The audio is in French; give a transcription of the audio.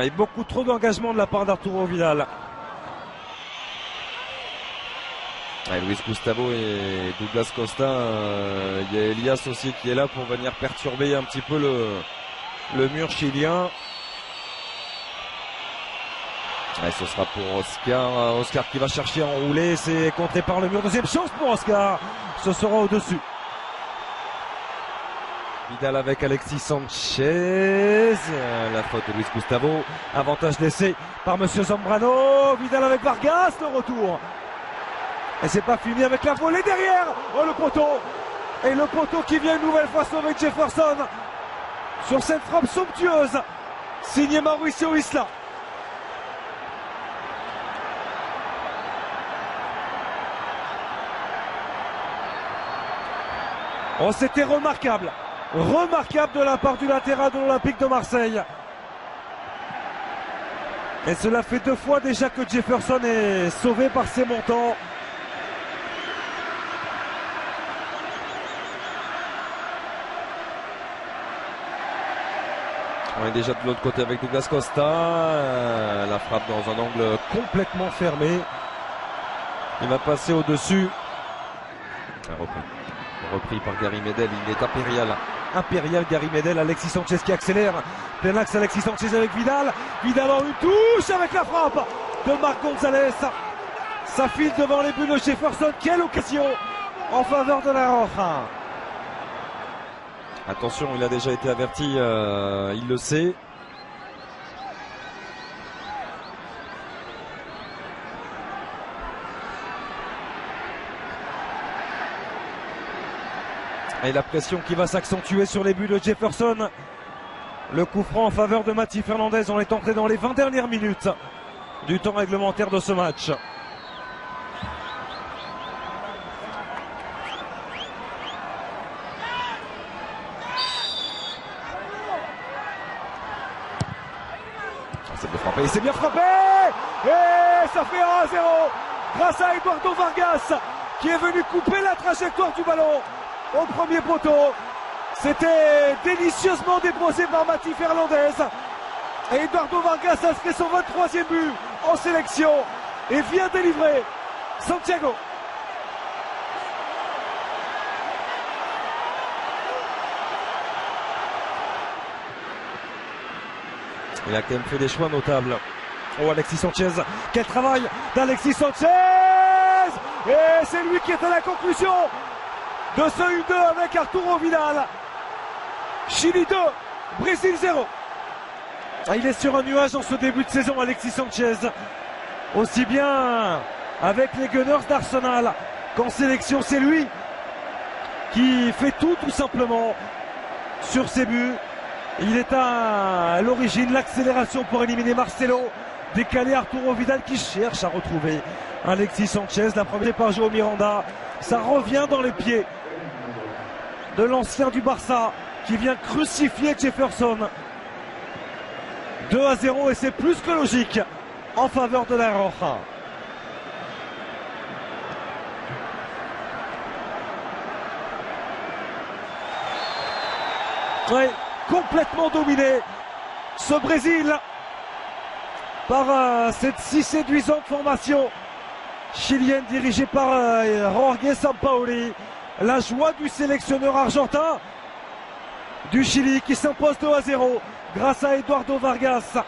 Et beaucoup trop d'engagement de la part d'Arturo Vidal. Luis Gustavo et Douglas Costa, il y a Elias aussi qui est là pour venir perturber un petit peu le mur chilien. Et ce sera pour Oscar. Oscar qui va chercher à enrouler, c'est contré par le mur. Deuxième chance pour Oscar, ce sera au-dessus. Vidal avec Alexis Sanchez, la faute de Luis Gustavo, avantage laissé par Monsieur Zambrano. Vidal avec Vargas, le retour. Et c'est pas fini avec la volée derrière. Oh, le poteau. Et le poteau qui vient une nouvelle fois sauver Jefferson sur cette frappe somptueuse signée Mauricio Isla. Oh, c'était remarquable. Remarquable de la part du latéral de l'Olympique de Marseille. Et cela fait 2 fois déjà que Jefferson est sauvé par ses montants. On est déjà de l'autre côté avec Douglas Costa. La frappe dans un angle complètement fermé. Il va passer au-dessus. Repris par Gary Medel. Il est impérial. Impérial Gary Medel. Alexis Sanchez qui accélère. Plein axe Alexis Sanchez avec Vidal. Vidal en une touche avec la frappe de Marc Gonzalez. Ça file devant les buts de Jefferson. Quelle occasion en faveur de la Roja. Attention, il a déjà été averti, il le sait. Et la pression qui va s'accentuer sur les buts de Jefferson. Le coup franc en faveur de Mathieu Fernandez. On est entré dans les 20 dernières minutes du temps réglementaire de ce match. Et c'est bien frappé. Et ça fait 1-0 grâce à Eduardo Vargas qui est venu couper la trajectoire du ballon au premier poteau. C'était délicieusement déposé par Mathieu Fernandez. Et Eduardo Vargas inscrit son 23e but en sélection et vient délivrer Santiago. Il a quand même fait des choix notables. Oh, Alexis Sanchez, quel travail d'Alexis Sanchez! Et c'est lui qui est à la conclusion de ce U2 avec Arturo Vidal. Chili 2, Brésil 0. Il est sur un nuage en ce début de saison, Alexis Sanchez. Aussi bien avec les Gunners d'Arsenal qu'en sélection, c'est lui qui fait tout simplement sur ses buts. Il est à l'origine, l'accélération pour éliminer Marcelo, décaler Arturo Vidal qui cherche à retrouver Alexis Sanchez. La première par João Miranda, ça revient dans les pieds de l'ancien du Barça qui vient crucifier Jefferson. 2-0 et c'est plus que logique en faveur de la Roja. Ouais, complètement dominé ce Brésil par cette si séduisante formation chilienne dirigée par Jorge Sampaoli. La joie du sélectionneur argentin du Chili qui s'impose 2-0 grâce à Eduardo Vargas.